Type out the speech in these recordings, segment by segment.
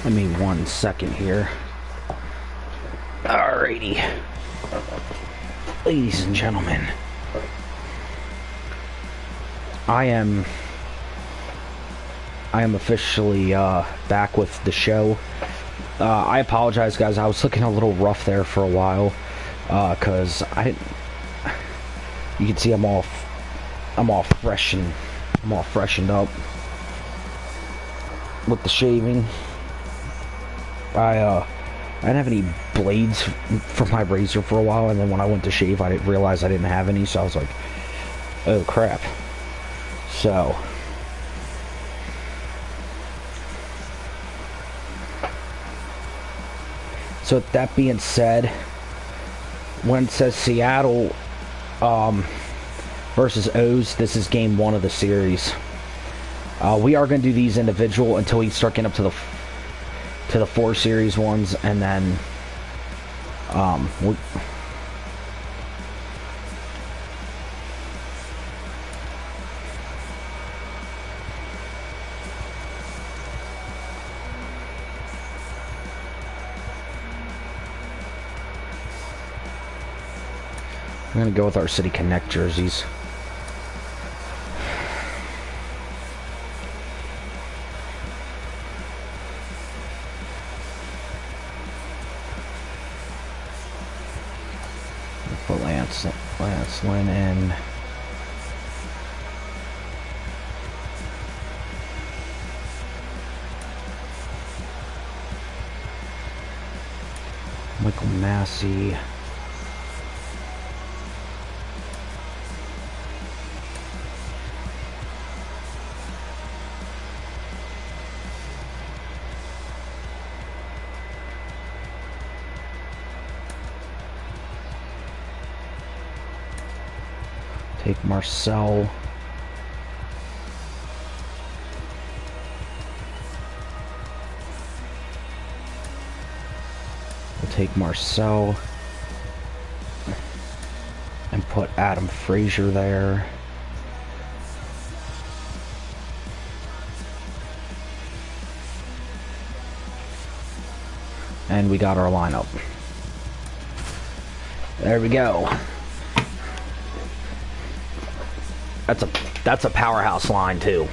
Give me 1 second here. Alrighty. Ladies and gentlemen, I am officially back with the show. I apologize, guys. I was looking a little rough there for a while, cause I didn't. You can see I'm all freshened up with the shaving. I didn't have any blades for my razor for a while, and then when I went to shave, I didn't realize I didn't have any, so I was like, oh crap. So with that being said, when it says Seattle versus O's, this is game 1 of the series. We are going to do these individual until we start getting up to the 4 series ones, and then I'm going to go with our City Connect jerseys. Put Lance Lynn in. Michael Massey. Take Marcel. We'll take Marcel and put Adam Frazier there. And we got our lineup. There we go. That's a powerhouse line too.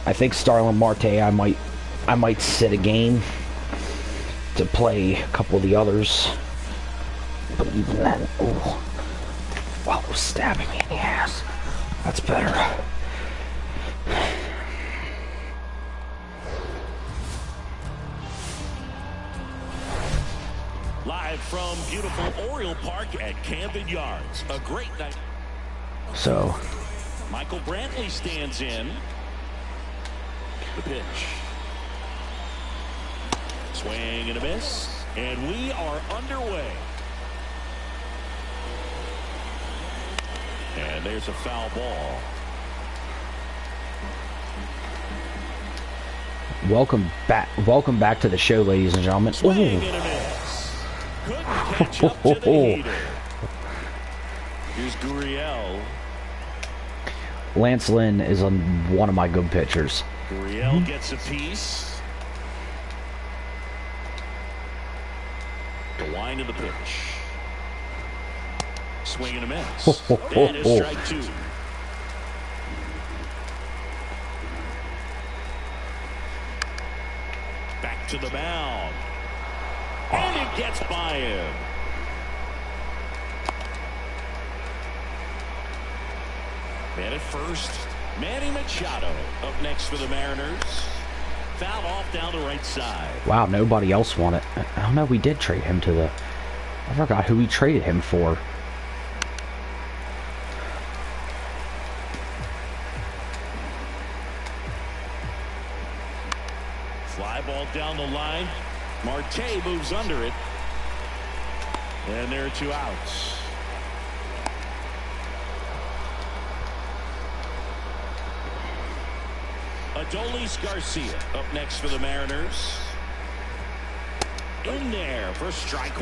I think Starling Marte, I might sit a game to play a couple of the others. But even then, oh, wow, stabbing me in the ass. That's better. Live from beautiful Oriole Park at Camden Yards. A great night. So Michael Brantley stands in. The pitch. Swing and a miss. And we are underway. And there's a foul ball. welcome back to the show, ladies and gentlemen. Swing and a miss. Couldn't catch up to the heater. Here's Gurriel. Lance Lynn is one of my good pitchers. Gurriel gets a piece. The wind of the pitch. Swing and a miss. That is strike 2. Back to the mound. And it gets by him. Man at first, Manny Machado up next for the Mariners. Foul off down the right side. Wow, nobody else won it. I don't know, we did trade him to the... I forgot who we traded him for. Fly ball down the line. Marte moves under it. And there are 2 outs. Adolis Garcia up next for the Mariners. In there for strike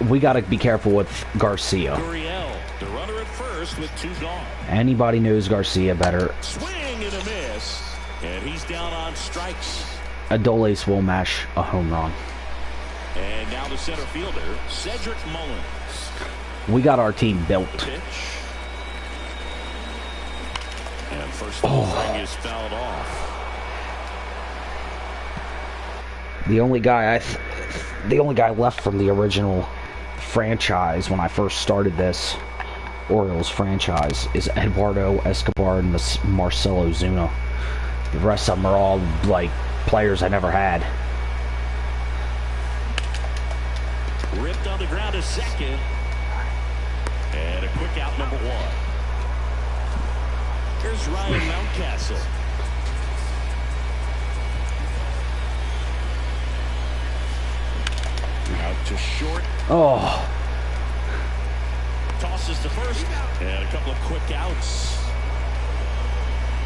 1. we got to be careful with Garcia. Gurriel, the runner at first with 2 gone. Anybody knows Garcia better. Swing and a miss. And he's down on strikes. Adolis will mash a home run. And now the center fielder, Cedric Mullins. We got our team built. The pitch. And first offering is fouled off. The only guy left from the original franchise when I first started this Orioles franchise is Eduardo Escobar and Marcelo Zuna. The rest of them are all like players I never had. Ripped on the ground to second. And a quick out, number 1. Here's Ryan Mountcastle. Out to short. Oh. Tosses to first. And a couple of quick outs.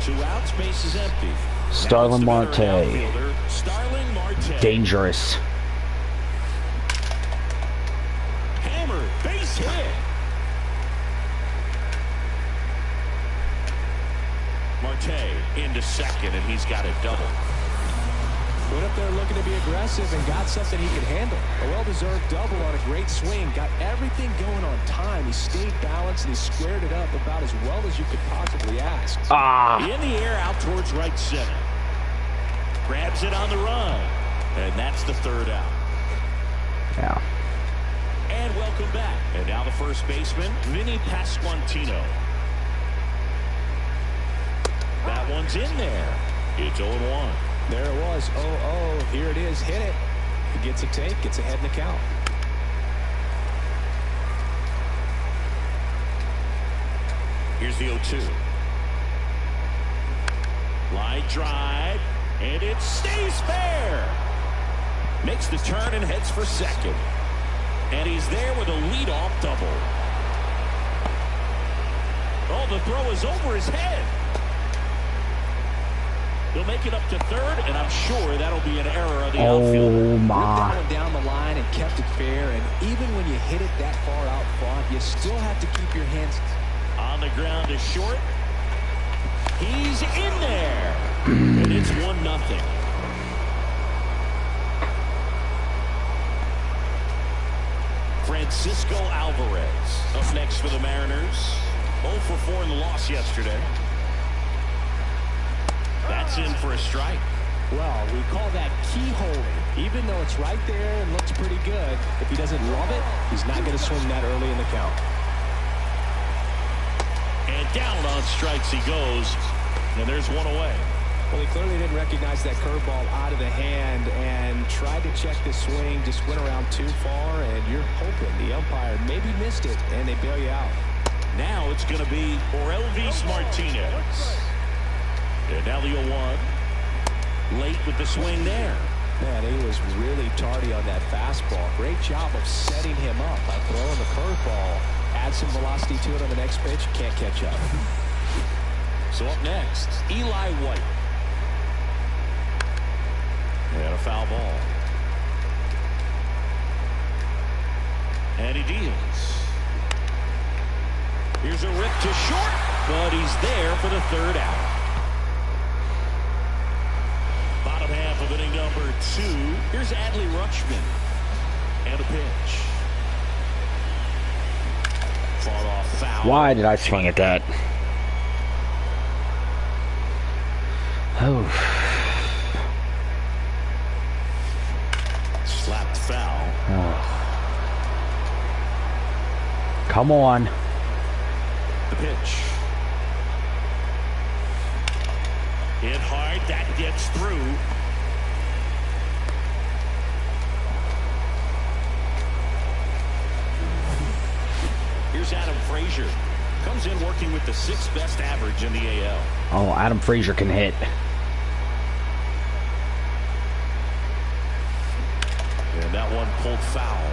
2 outs, base is empty. Starling Marte. Starling Marte. Dangerous. Hammered, base hit. Marte into second, and he's got a double. Went up there looking to be aggressive and got something he could handle. A well-deserved double on a great swing. Got everything going on time. He stayed balanced and he squared it up about as well as you could possibly ask. In the air out towards right center. Grabs it on the run. And that's the 3rd out. Yeah. And welcome back. And now the first baseman, Vinny Pasquantino. That one's in there. It's 0-1. There it was. 0-0. Here it is. Hit it. He gets a take. Gets ahead in the count. Here's the 0-2. Line drive. And it stays fair. Makes the turn and heads for second. And he's there with a leadoff double. Oh, the throw is over his head. He'll make it up to third, and I'm sure that'll be an error of the outfielder. Oh, my. That one down the line and kept it fair. And even when you hit it that far out front, you still have to keep your hands on the ground to short. He's in there. And it's 1-0. Francisco Alvarez up next for the Mariners. 0 for 4 in the loss yesterday. That's in for a strike. Well, we call that keyholing. Even though it's right there and looks pretty good, if he doesn't love it, he's not going to swing that early in the count. And down on strikes he goes. And there's one away. Well, he clearly didn't recognize that curveball out of the hand and tried to check the swing, just went around too far, and you're hoping the umpire maybe missed it, and they bail you out. Now it's going to be Orelvis Martinez. And now the 0-1. Late with the swing there. Man, he was really tardy on that fastball. Great job of setting him up by throwing the curveball. Add some velocity to it on the next pitch. Can't catch up. So up next, Eli White. And a foul ball. And he deals. Here's a rip to short, but he's there for the 3rd out. Bottom half of inning number 2. Here's Adley Rutschman. And a pitch. Fought off foul. Why did I swing at that? Oh. Slapped foul. Oh. Come on. The pitch. Hit hard. That gets through. Here's Adam Frazier. Comes in working with the 6th best average in the AL. Oh, Adam Frazier can hit. And that one pulled foul.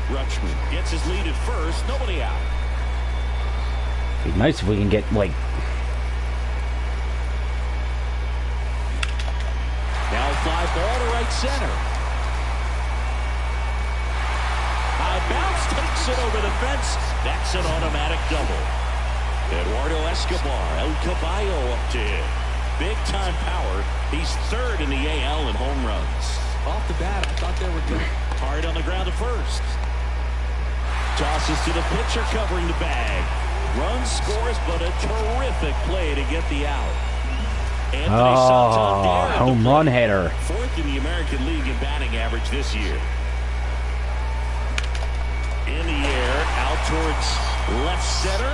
Rutschman gets his lead at first. Nobody out. It'd be nice if we can get, like... Now fly ball to right center. Knocks it over the fence. That's an automatic double. Eduardo Escobar, El Caballo up to hit. Big-time power. He's third in the AL in home runs. Off the bat, I thought they were good. Hard on the ground to first. Tosses to the pitcher covering the bag. Run scores, but a terrific play to get the out. Home run hitter. Fourth in the American League in batting average this year. In the air, out towards left center.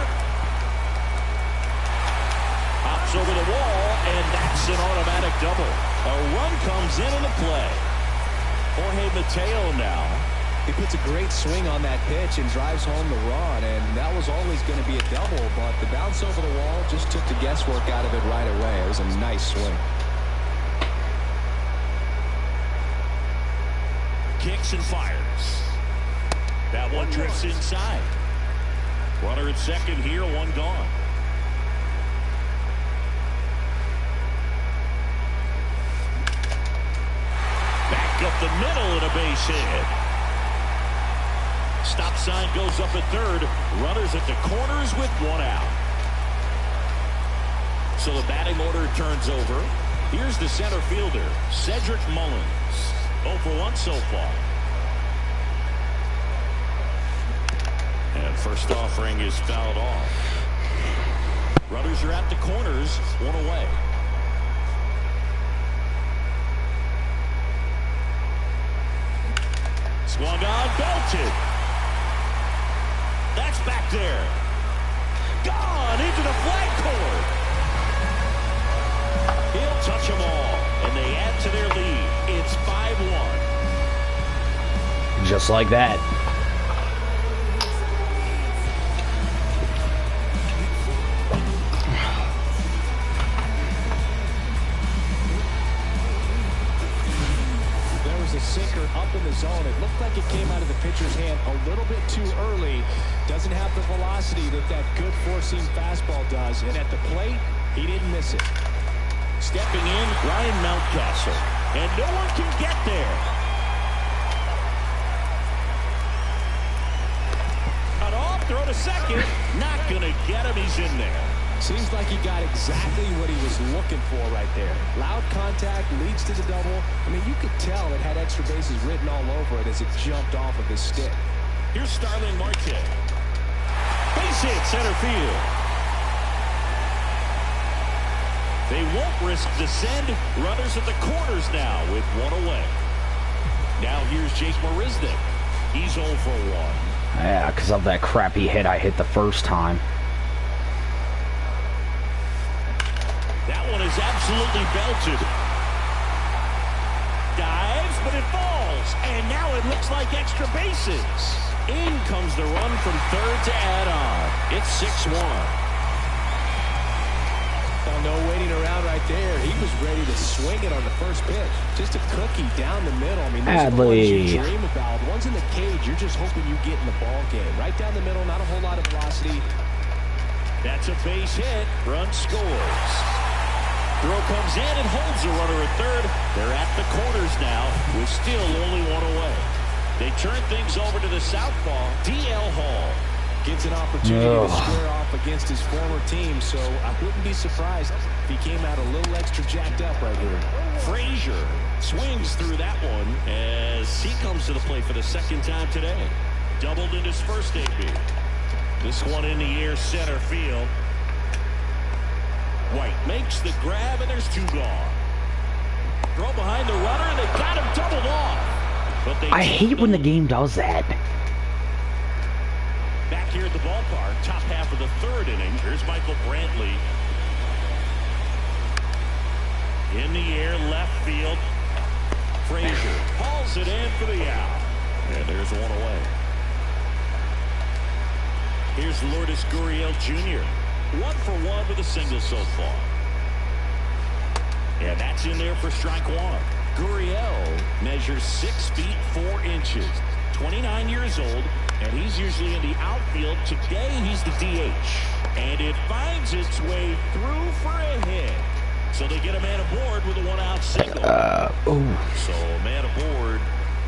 Hops over the wall, and that's an automatic double. A run comes in the play. Jorge Mateo now. He puts a great swing on that pitch and drives home the run, and that was always going to be a double, but the bounce over the wall just took the guesswork out of it right away. It was a nice swing. Kicks and fires. That one drifts inside. Runner at second here, one gone. Back up the middle and a base hit. Stop sign goes up at third. Runners at the corners with one out. So the batting order turns over. Here's the center fielder, Cedric Mullins. 0 for 1 so far. And first offering is fouled off. Runners are at the corners, one away. Swung on, belted. That's back there. Gone into the flagpole. He'll touch them all, and they add to their lead. It's 5-1. Just like that. There was a sinker up in the zone. It looked like it came out of the pitcher's hand a little bit too early. Doesn't have the velocity that good four-seam fastball does. And at the plate, he didn't miss it. Stepping in, Ryan Mountcastle. And no one can get there. Cut off, throw to second. Not going to get him, he's in there. Seems like he got exactly what he was looking for right there. Loud contact leads to the double. I mean, you could tell it had extra bases written all over it as it jumped off of his stick. Here's Starling Marte. Base hit, center field. They won't risk the send. Runners at the corners now with one away. Now here's Jake Marisnick. He's 0 for 1. Yeah, because of that crappy hit I hit the first time. That one is absolutely belted. Dives, but it falls. And now it looks like extra bases. In comes the run from third to add on. It's 6-1. Oh, no waiting around right there. He was ready to swing it on the first pitch. Just a cookie down the middle. I mean, those are the ones you dream about. The ones in the cage, you're just hoping you get in the ball game. Right down the middle, not a whole lot of velocity. That's a base hit. Run scores. Throw comes in and holds the runner at third. They're at the corners now with still only one away. They turn things over to the southpaw, DL Hall. Gets an opportunity to square off against his former team, so I wouldn't be surprised if he came out a little extra jacked up right here. Frazier swings through that one as he comes to the plate for the second time today. Doubled in his first debut. This one in the air, center field. White makes the grab, and there's two gone. Throw behind the runner, and they got him doubled off. But I hate when the game does that. Back here at the ballpark, top half of the third inning. Here's Michael Brantley. In the air, left field. Frazier hauls it in for the out. And there's one away. Here's Lourdes Gurriel Jr. 1 for 1 with a single so far. And that's in there for strike one. Gurriel measures 6 feet 4 inches. 29 years old, and he's usually in the outfield. Today, he's the DH. And it finds its way through for a hit. So they get a man aboard with a 1-out single. So a man aboard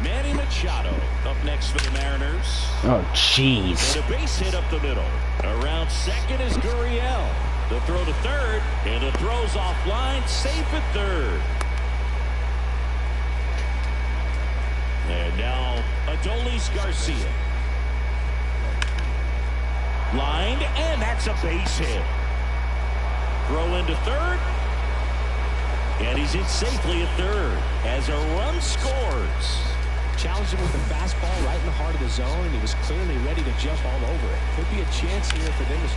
Manny Machado up next for the Mariners. Oh, jeez. And a base hit up the middle. Around second is Gurriel. The throw to third, and the throw's offline, safe at third. And now Adolis Garcia. Lined, and that's a base hit. Throw into third. And he's in safely at third as a run scores. Challenged him with a fastball right in the heart of the zone, and he was clearly ready to jump all over it. Could be a chance here for them.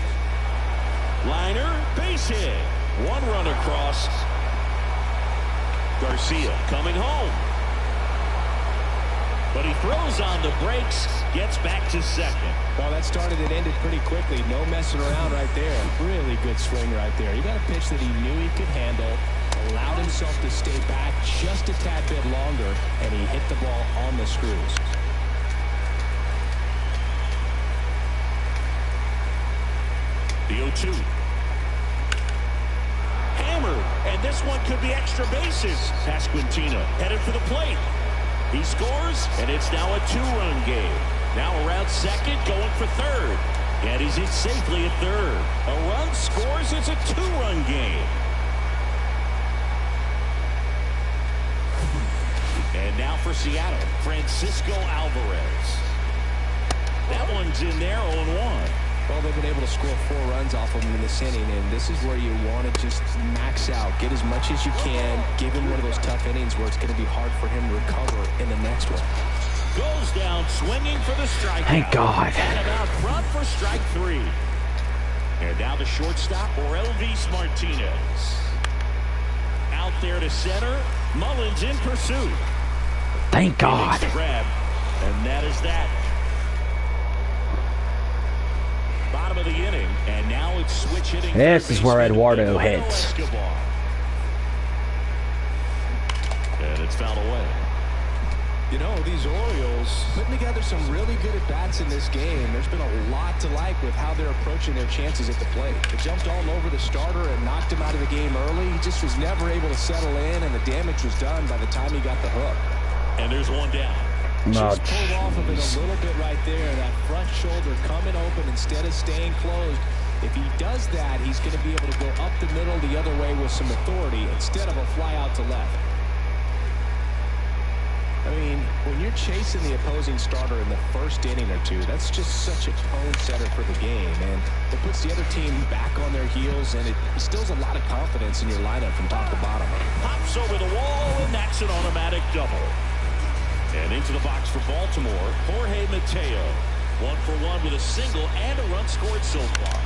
Liner, base hit. One run across. Garcia coming home. But he throws on the brakes, gets back to second. Well, that started and ended pretty quickly. No messing around right there. Really good swing right there. He got a pitch that he knew he could handle, allowed himself to stay back just a tad bit longer, and he hit the ball on the screws. The 0-2. Hammered, and this one could be extra bases. Pasquantino headed for the plate. He scores, and it's now a two-run game. Now around second, going for third. And he's in safely at third. A run scores, it's a two-run game. And now for Seattle, Francisco Alvarez. That one's in there, 0-1. Well, they've been able to score 4 runs off of him in this inning, and this is where you want to just max out. Get as much as you can. Give him one of those tough innings where it's going to be hard for him to recover in the next one. Goes down swinging for the strikeout. Thank God. And out front for strike 3. And now the shortstop, Orelvis Martinez. Out there to center. Mullins in pursuit. Thank God. He makes the grab, and that is that. Bottom of the inning, and now it's switch hitting. This is where Eduardo hits. And it's fouled away. You know, these Orioles putting together some really good at-bats in this game. There's been a lot to like with how they're approaching their chances at the plate. They jumped all over the starter and knocked him out of the game early. He just was never able to settle in, and the damage was done by the time he got the hook. And there's one down. No, Just pulled off of it a little bit right there. That front shoulder coming open instead of staying closed. If he does that, he's going to be able to go up the middle the other way with some authority instead of a fly out to left. I mean, when you're chasing the opposing starter in the first inning or two, that's just such a tone setter for the game, and it puts the other team back on their heels, and it instills a lot of confidence in your lineup from top to bottom. Pops over the wall, and that's an automatic double. And into the box for Baltimore, Jorge Mateo. 1-for-1 with a single and a run scored so far.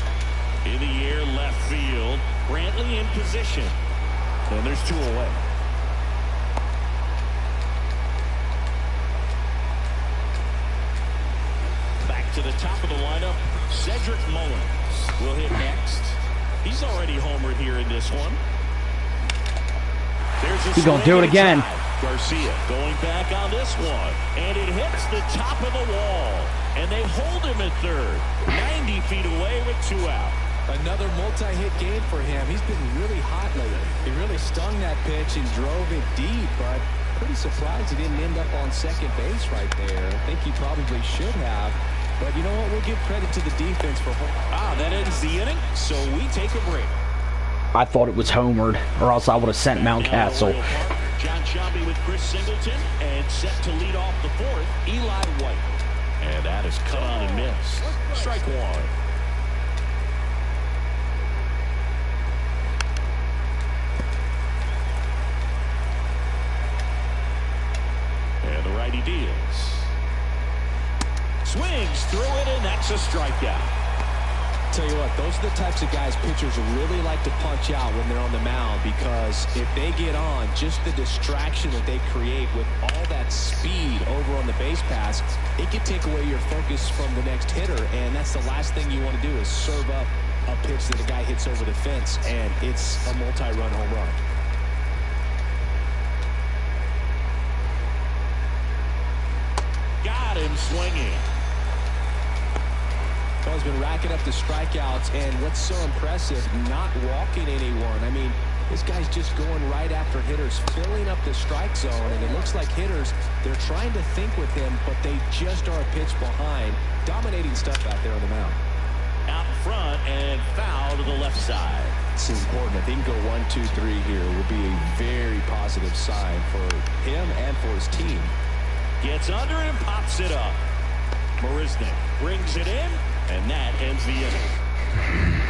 In the air, left field. Brantley in position. And there's 2 away. Back to the top of the lineup, Cedric Mullins will hit next. He's already homered here in this one. He's going to do it again. Garcia going back on this one, and it hits the top of the wall, and they hold him at third, 90 feet away with 2 out. Another multi-hit game for him. He's been really hot lately. He really stung that pitch and drove it deep, but pretty surprised he didn't end up on second base right there. I think he probably should have, but you know what? We'll give credit to the defense for that ends the inning, so we take a break. I thought it was homered, or else I would have sent Mountcastle. John Sciambi with Chris Singleton, and set to lead off the 4th, Eli White. And that is cut on and missed. Strike 1. And the righty deals. Swings through it, and that's a strikeout. Tell you what, those are the types of guys pitchers really like to punch out when they're on the mound, because if they get on, just the distraction that they create with all that speed over on the base pass, it can take away your focus from the next hitter, and that's the last thing you want to do is serve up a pitch that a guy hits over the fence, and it's a multi-run home run. Got him swinging. He's been racking up the strikeouts, and what's so impressive, not walking anyone. I mean, This guy's just going right after hitters, filling up the strike zone, and it looks like hitters, they're trying to think with him, but they just are a pitch behind. Dominating stuff out there on the mound. Out front and foul to the left side. This is important. If he can go 1, 2, 3 here, it would be a very positive sign for him and for his team. Gets under it and pops it up. Marisnick brings it in, and that ends the inning.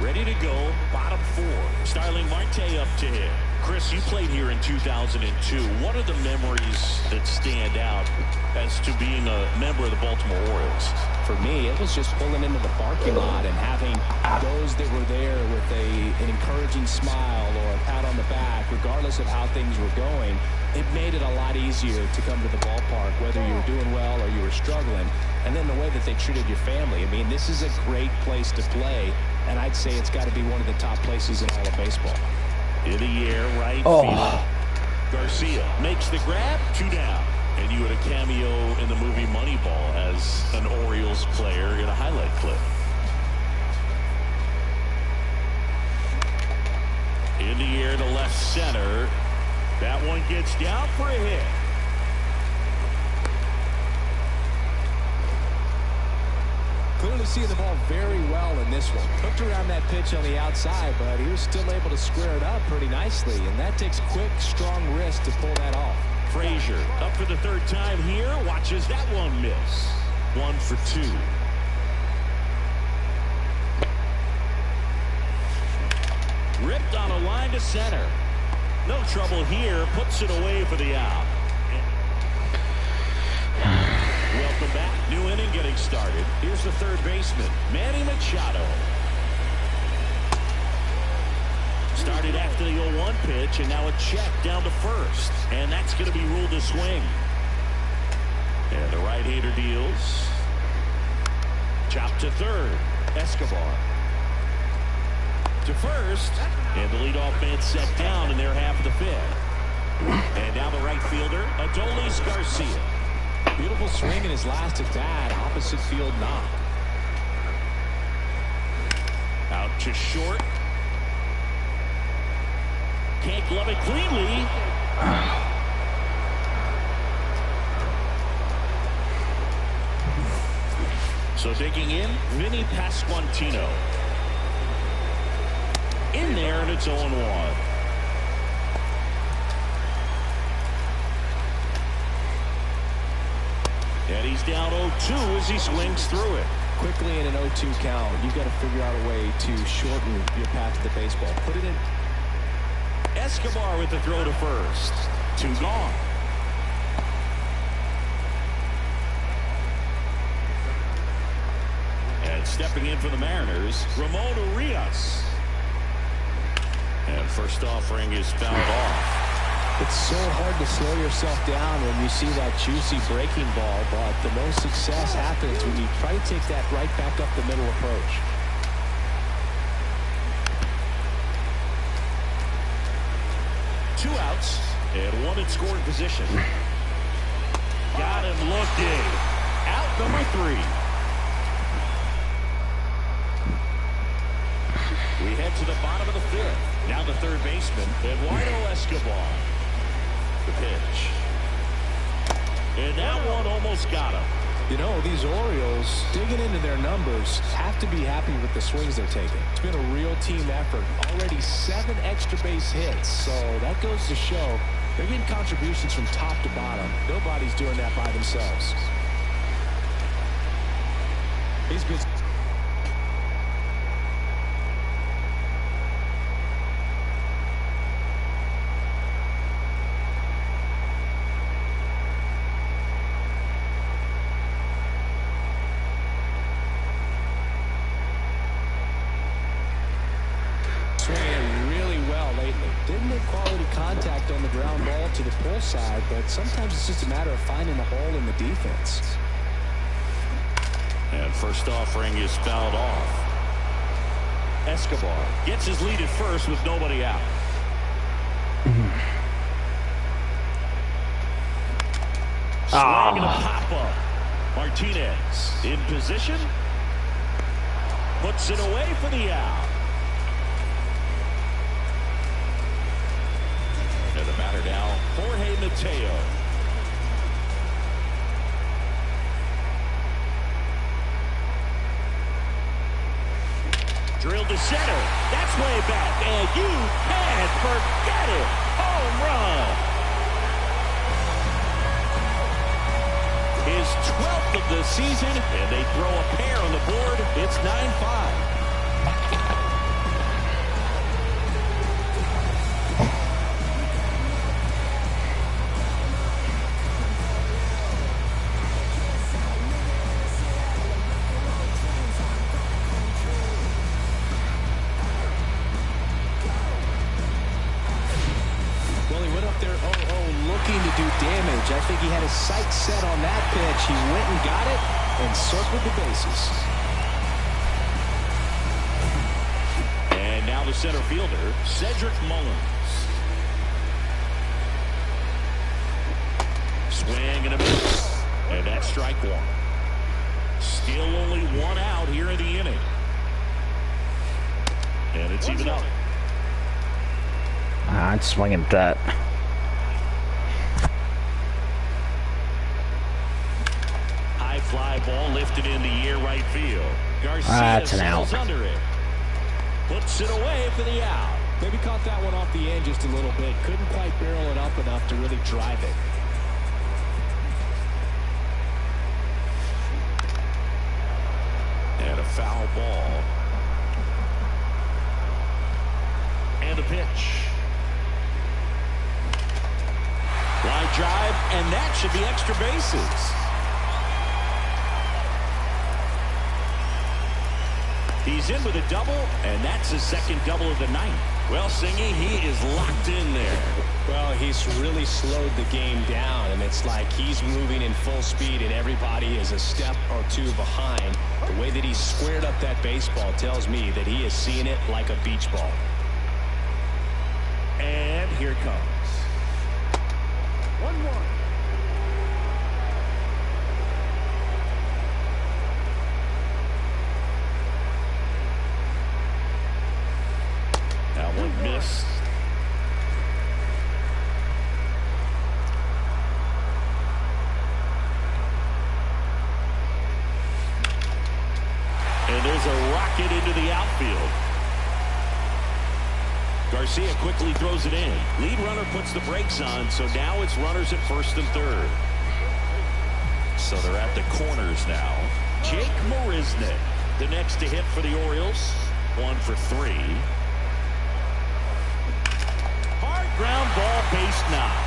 Ready to go, bottom 4. Starling Marte up to hit. Chris, you played here in 2002. What are the memories that stand out as to being a member of the Baltimore Orioles? For me, it was just pulling into the parking lot and having those that were there with an encouraging smile or a pat on the back, regardless of how things were going. It made it a lot easier to come to the ballpark, whether you were doing well or you were struggling. And then the way that they treated your family. I mean, this is a great place to play, and I'd say it's got to be one of the top places in all of baseball. In the air, right field. Garcia makes the grab, 2 down. And you had a cameo in the movie Moneyball as an Orioles player in a highlight clip. In the air to left center. That one gets down for a hit. Clearly seeing the ball very well in this one. Hooked around that pitch on the outside, but he was still able to square it up pretty nicely. And that takes quick, strong wrist to pull that off. Frazier up for the 3rd time here. Watches that one miss. 1 for 2. Ripped on a line to center. No trouble here. Puts it away for the out. Welcome back. New inning getting started. Here's the 3rd baseman, Manny Machado. Started after the 0-1 pitch, and now a check down to first. And that's going to be ruled a swing. And the right-hander deals. Chop to 3rd. Escobar. To first. And the leadoff man set down in their half of the 5th. And now the right fielder, Adolis Garcia. Beautiful swing in his last at bat. Opposite field knock. Out to short. Can't glove it cleanly. So digging in, Vinny Pasquantino. In there, and it's 0-1. And he's down 0-2 as he swings through it. Quickly in an 0-2 count, you've got to figure out a way to shorten your path to the baseball. Put it in. Escobar with the throw to first. 2 gone. And stepping in for the Mariners, Ramon Urias. And first offering is fouled off. It's so hard to slow yourself down when you see that juicy breaking ball, but the most success happens when you try to take that right back up the middle approach. Two outs and one in scoring position. Got him looking. Out number 3. We head to the bottom of the 5th. Now the 3rd baseman, Eduardo Escobar. The pitch. And that one almost got him. You know, these Orioles, digging into their numbers, have to be happy with the swings they're taking. It's been a real team effort. Already 7 extra base hits, so that goes to show they're getting contributions from top to bottom. Nobody's doing that by themselves. He's been... swinging really well lately. Didn't make quality contact on the ground ball to the pull side, but sometimes it's just a matter of finding a hole in the defense. And first offering is fouled off. Escobar gets his lead at first with nobody out. Swing and a pop-up. Martinez in position. Puts it away for the out. now, Jorge Mateo. Drilled to center. That's way back. And you can't forget it. Home run. His 12th of the season. And they throw a pair on the board. It's 9-5. I think he had his sights set on that pitch. He went and got it and circled the bases. And now the center fielder, Cedric Mullins. Swing and a miss. And that's strike one. Still only one out here in the inning. And it's even up. I'd swing at that. Fly ball lifted in the air right field. Garcia that's an out. Under it. Puts it away for the out. Maybe caught that one off the end just a little bit. Couldn't quite barrel it up enough to really drive it. And a foul ball. And a pitch. Line drive, and that should be extra bases. He's in with a double, and that's his second double of the night. Well, Singy, he is locked in there. Well, he's really slowed the game down, and it's like he's moving in full speed, and everybody is a step or two behind. The way that he squared up that baseball tells me that he is seeing it like a beach ball. And here it comes. 1-1. One missed. And there's a rocket into the outfield. Garcia quickly throws it in. Lead runner puts the brakes on, so now it's runners at first and third. So they're at the corners now. Jake Marisnick, the next to hit for the Orioles. 1 for 3. Ground ball, base knock.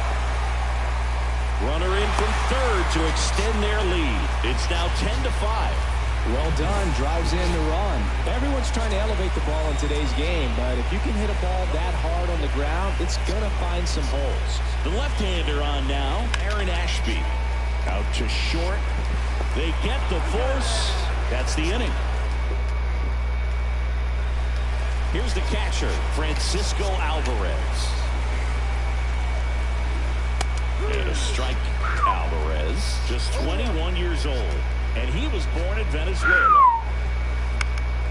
Runner in from third to extend their lead. It's now 10-5. Well done. Drives in the run. Everyone's trying to elevate the ball in today's game, but if you can hit a ball that hard on the ground, it's going to find some holes. The left-hander on now, Aaron Ashby. Out to short. They get the force. That's the inning. Here's the catcher, Francisco Alvarez. And a strike. Alvarez, just 21 years old, and he was born in Venezuela.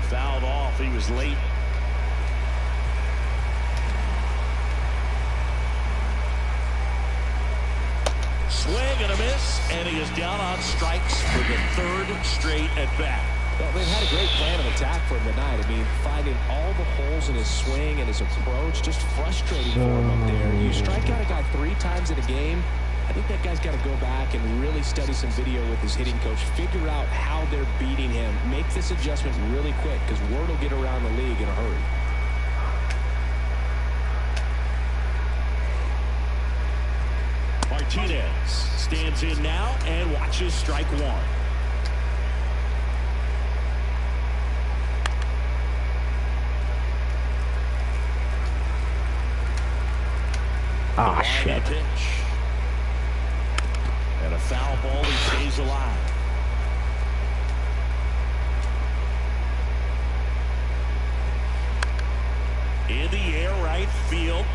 Fouled off. He was late. Swing and a miss, and he is down on strikes for the third straight at bat. Well, they've had a great plan of attack for him tonight. I mean, finding all the holes in his swing and his approach, just frustrating for him up there. You strike out a guy 3 times in a game, I think that guy's got to go back and really study some video with his hitting coach, figure out how they're beating him, make this adjustment really quick, because word will get around the league in a hurry. Martinez stands in now and watches strike one. Ah, shit. Pitch. And a foul ball, he stays alive. In the air right field.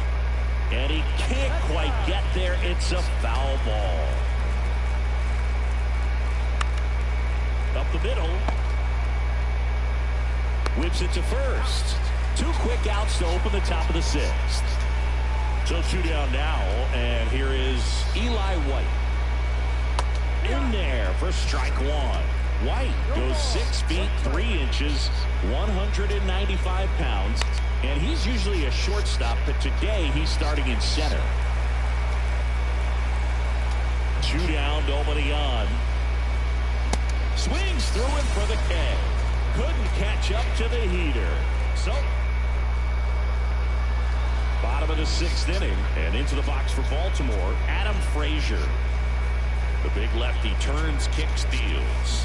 And he can't quite get there. It's a foul ball. Up the middle. Whips it to first. 2 quick outs to open the top of the 6th. So 2 down now, and here is Eli White. In there for strike one. White goes 6 feet 3 inches, 195 pounds, and he's usually a shortstop, but today he's starting in center. 2 down, nobody on. Swings through it for the K. Couldn't catch up to the heater. So, bottom of the 6th inning, and into the box for Baltimore, Adam Frazier. The big lefty turns, kicks, deals.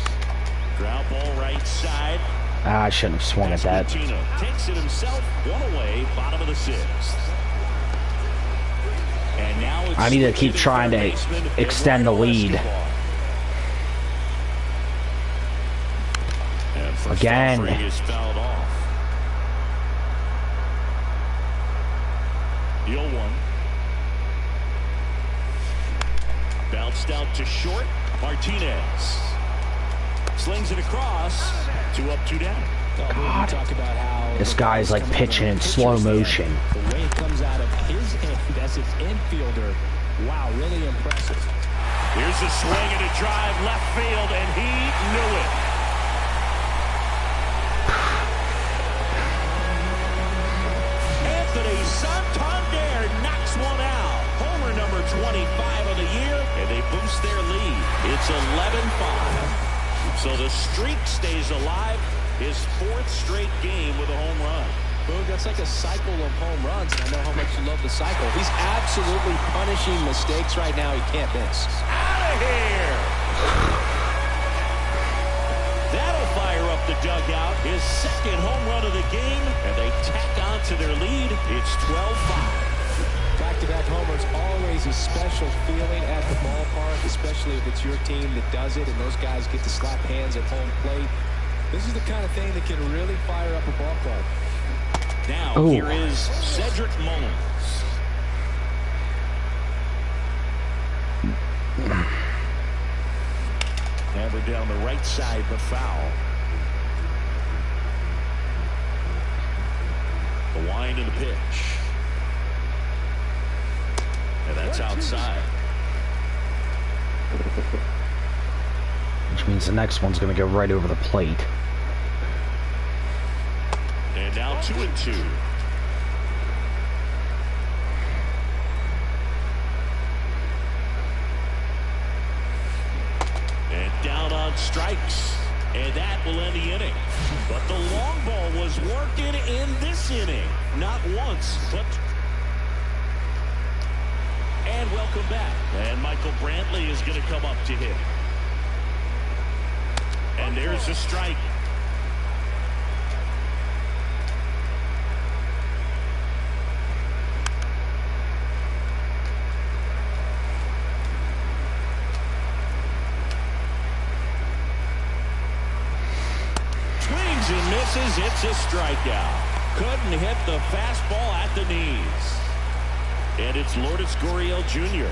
Ground ball right side. I shouldn't have swung at that. Takes it himself, 1 away, bottom of the 6th. And now it's I need to keep trying to extend the lead. Again. Is fouled off. The 0-1. Bounced out to short. Martinez slings it across. 2 up, 2 down. God, this guy's like pitching in slow motion. The way it comes out of his end as his infielder. Wow, really impressive. Here's a swing and a drive left field, and he knew it. Anthony Santander knocks one out. Homer number 25 of the year, and they boost their lead. It's 11-5. So the streak stays alive. His 4th straight game with a home run. Boog, that's like a cycle of home runs, and I know how much you love the cycle. He's absolutely punishing mistakes right now he can't miss. Out of here! That'll fire up the dugout. His 2nd home run of the game, and they tack on to their lead. It's 12-5. Back-to-back homers, always a special feeling at the ballpark, especially if it's your team that does it, and those guys get to slap hands at home plate. This is the kind of thing that can really fire up a ball club. Now, here is Cedric Mullins. Hammered down the right side, but foul. The wind and the pitch. And that's outside. Which means the next one's going to go right over the plate. And now 2-2. And down on strikes. And that will end the inning. But the long ball was working in this inning. Not once, but... And welcome back. And Michael Brantley is going to come up to hit. And there's a strike. Swings and misses. It's a strikeout. Couldn't hit the fastball at the knees. And it's Lourdes Gurriel Jr.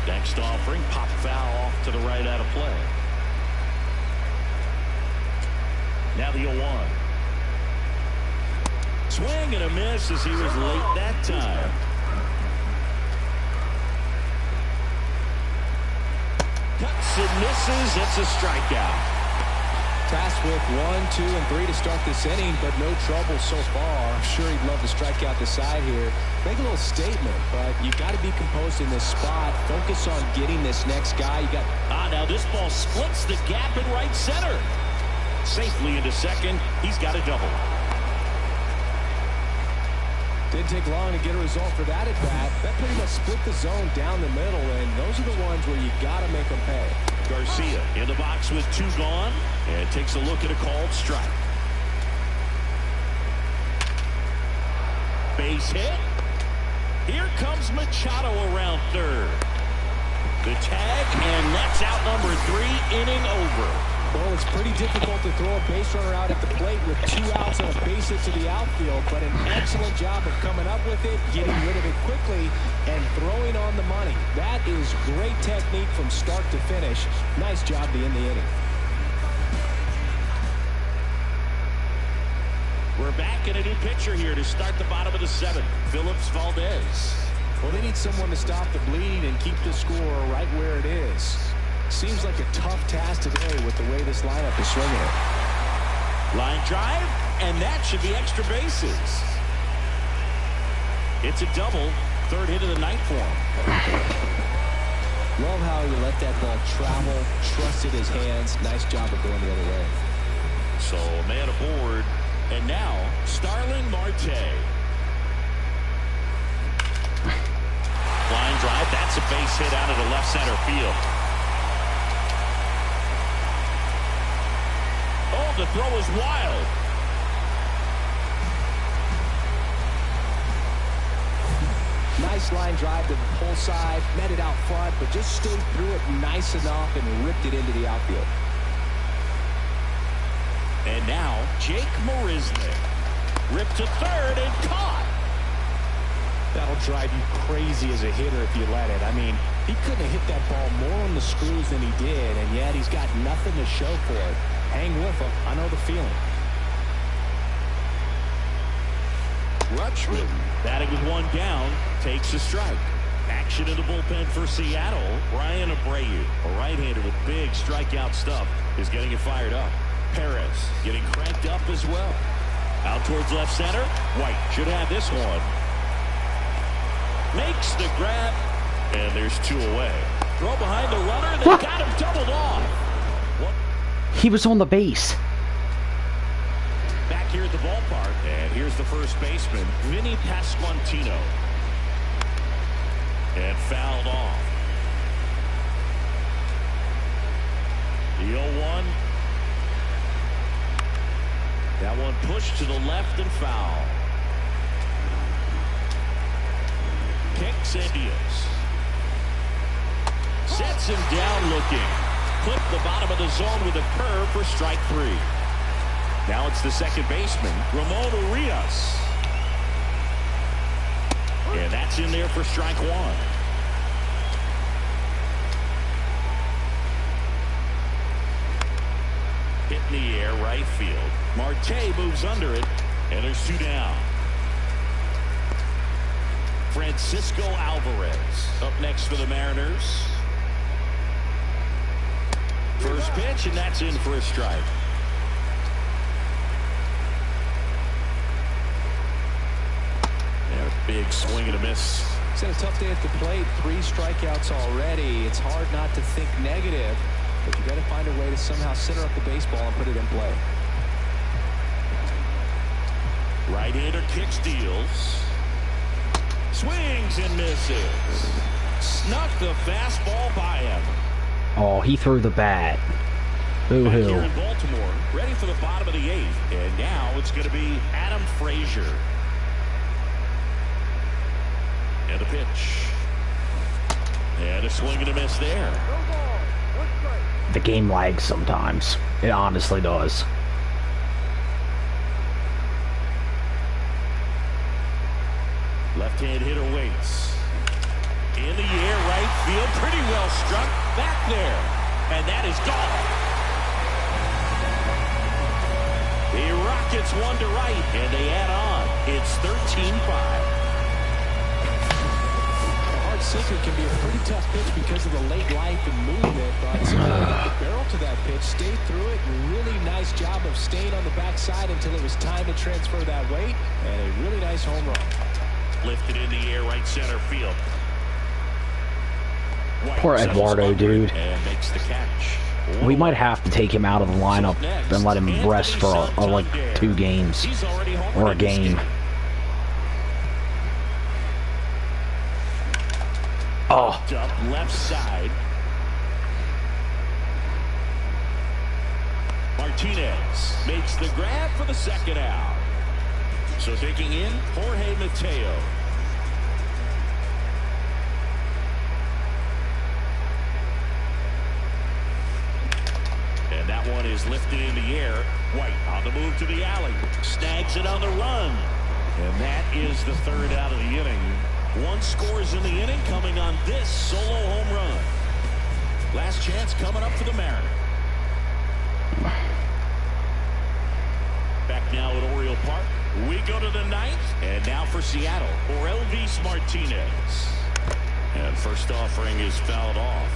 Next offering, pop foul off to the right out of play. Now the 0-1. Swing and a miss as he was late that time. Cuts and misses. It's a strikeout. Tasked with 1, 2, and 3 to start this inning, but no trouble so far. I'm sure he'd love to strike out the side here. Make a little statement, but you got to be composed in this spot. Focus on getting this next guy. You got now this ball splits the gap in right center. Safely into second. He's got a double. Didn't take long to get a result for that at bat. That pretty much split the zone down the middle, and those are the ones where you got to make them pay. Garcia in the box with 2 gone, and takes a look at a called strike. Base hit. Here comes Machado around third. The tag, and that's out number 3, inning over. Well, it's pretty difficult to throw a base runner out at the plate with 2 outs and a base hit to the outfield, but an excellent job of coming up with it, getting rid of it quickly, and throwing on the money. That is great technique from start to finish. Nice job to end the inning. We're back in a new pitcher here to start the bottom of the 7th. Phillips Valdez. Well, they need someone to stop the bleeding and keep the score right where it is. Seems like a tough task today with the way this lineup is swinging it. Line drive, and that should be extra bases. It's a double. 3rd hit of the night for him. Love how he let that ball travel, trusted his hands. Nice job of going the other way. So a man aboard, and now Starling Marte. Line drive, that's a base hit out of the left center field. Oh, the throw is wild. Nice line drive to the pull side, met it out front, but just stayed through it nice enough and ripped it into the outfield. And now Jake Marisnick. Ripped to 3rd and caught. That'll drive you crazy as a hitter if you let it. I mean, he couldn't have hit that ball more on the screws than he did, and yet he's got nothing to show for it. Hang with him. I know the feeling. Rutschman, batting with 1 down, takes a strike. Action in the bullpen for Seattle. Ryan Abreu, a right-hander with big strikeout stuff, is getting it fired up. Perez getting cranked up as well. Out towards left center. White should have this one. Makes the grab, and there's 2 away. Throw behind the runner, and they got him doubled off. What? He was on the base. Back here at the ballpark, and here's the first baseman, Vinny Pasquantino. And fouled off. The 0-1. That one pushed to the left and foul. Kicks and deals. Sets him down looking. Clipped the bottom of the zone with a curve for strike 3. Now it's the second baseman, Ramon Urias. And that's in there for strike 1. Hit in the air, right field. Marte moves under it, and there's 2 down. Francisco Alvarez up next for the Mariners. First pitch, and that's in for a strike. And a big swing and a miss. It's had a tough day at the plate. 3 strikeouts already. It's hard not to think negative, but you got to find a way to somehow center up the baseball and put it in play. Right-hander kicks, deals. Swings and misses. Snuck the fastball by him. Oh, he threw the bat. Back here Boo-hoo. in Baltimore, ready for the bottom of the 8th. And now it's going to be Adam Frazier. And a pitch. And a swing and a miss there. The game lags sometimes. It honestly does. Left-hand hitter waits. In the air, right field. Pretty well struck. Back there. And that is gone. The Rockets 1 to right. And they add on. It's 13-5. Sinker can be a pretty tough pitch because of the late life and movement, but the barrel to that pitch, stayed through it, really nice job of staying on the backside until it was time to transfer that weight, and a really nice home run. Lifted in the air, right center field. White Poor Eduardo, dude. And makes the catch. We might have to take him out of the lineup and let him rest for like 2 games or a game. Oh. Up left side. Martinez makes the grab for the second out. So taking in Jorge Mateo. And that one is lifted in the air. White on the move to the alley. Snags it on the run. And that is the 3rd out of the inning. 1 scores in the inning coming on this solo home run. Last chance coming up for the Mariners. Back now at Oriole park. We go to the ninth, and now for Seattle, Orelvis Martinez. And first offering is fouled off.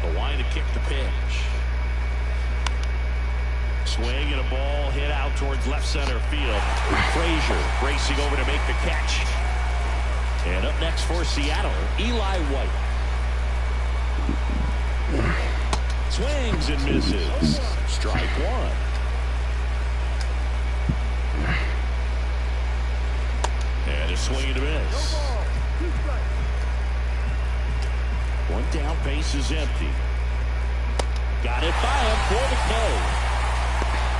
Hawaii to kick the pitch. Swing and a ball hit out towards left center field. Frazier racing over to make the catch. And up next for Seattle, Eli White. Swings and misses. Strike one. And a swing and a miss. One down, base is empty. Got it by him for the K.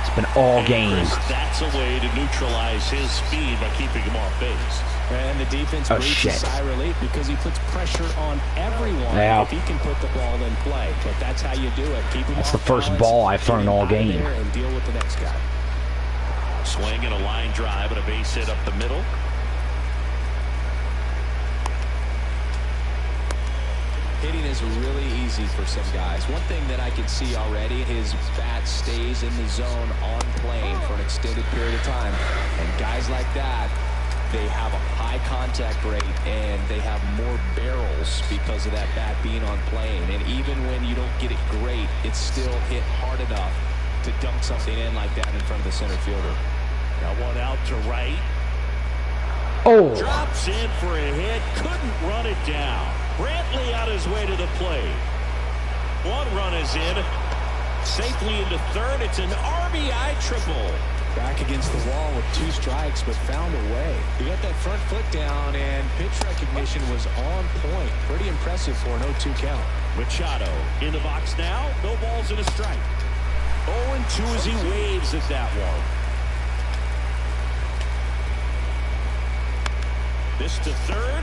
It's been all game. That's a way to neutralize his speed by keeping him off base. And the defense breathes a sigh of relief because he puts pressure on everyone if he can put the ball in play. But that's how you do it. Keep him that's the first ball I've thrown all game. And deal with the next guy. Swing and a line drive and a base hit up the middle. Hitting is really easy for some guys. One thing that I can see already, his bat stays in the zone on plane for an extended period of time. And guys like that, they have a high contact rate and they have more barrels because of that bat being on plane. And even when you don't get it great, it's still hit hard enough to dunk something in like that in front of the center fielder. Got one out to right. Oh. Drops in for a hit. Couldn't run it down. Brantley on his way to the plate. One run is in. Safely into third. It's an RBI triple. Back against the wall with 2 strikes, but found a way. He got that front foot down, and pitch recognition was on point. Pretty impressive for an 0-2 count. Machado in the box now. No balls and a strike. 0-2 as he waves at that one. This to third.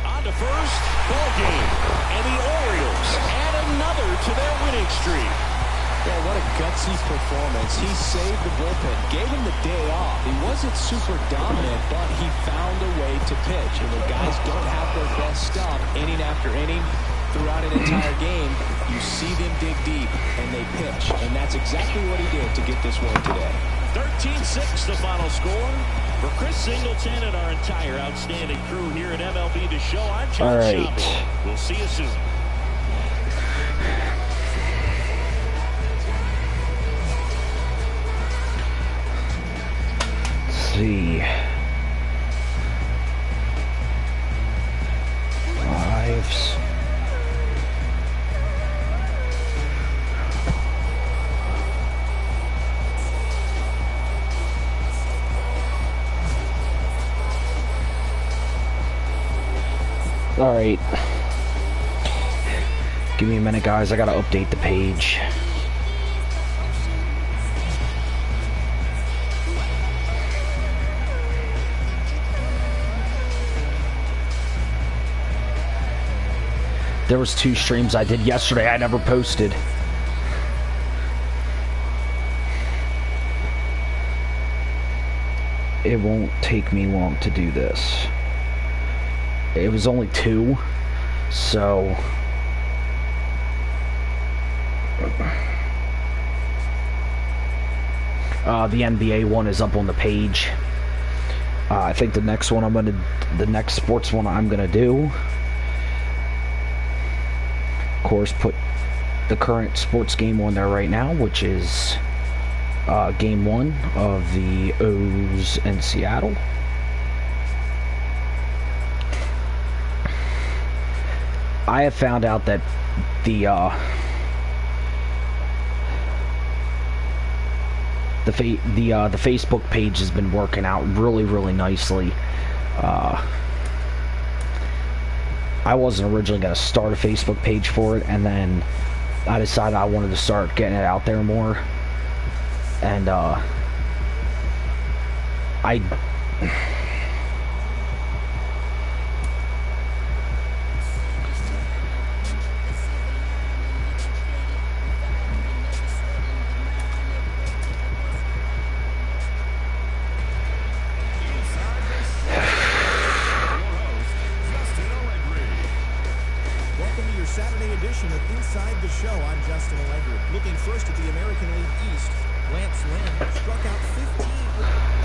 On to first. Ball game. And the Orioles add another to their winning streak. Well, what a gutsy performance. He saved the bullpen, gave him the day off. He wasn't super dominant, but he found a way to pitch. And when guys don't have their best stuff, inning after inning, throughout an entire game, you see them dig deep, and they pitch. And that's exactly what he did to get this win today. 13-6 the final score. For Chris Singleton and our entire outstanding crew here at MLB The Show, I'm John Schaubel. We'll see you soon. See. 5s. All right. Give me a minute, guys. I gotta update the page. There was 2 streams I did yesterday I never posted. It won't take me long to do this. It was only 2, so the NBA one is up on the page. I think the next one the next sports one I'm gonna do, of course, put the current sports game on there right now, which is game 1 of the O's in Seattle. I have found out that the Facebook page has been working out really nicely. I wasn't originally going to start a Facebook page for it, and then I decided I wanted to start getting it out there more. And Saturday edition edition of Inside the Show. I'm Justin Allegri. Looking first at the American League East, Lance Lynn struck out 15.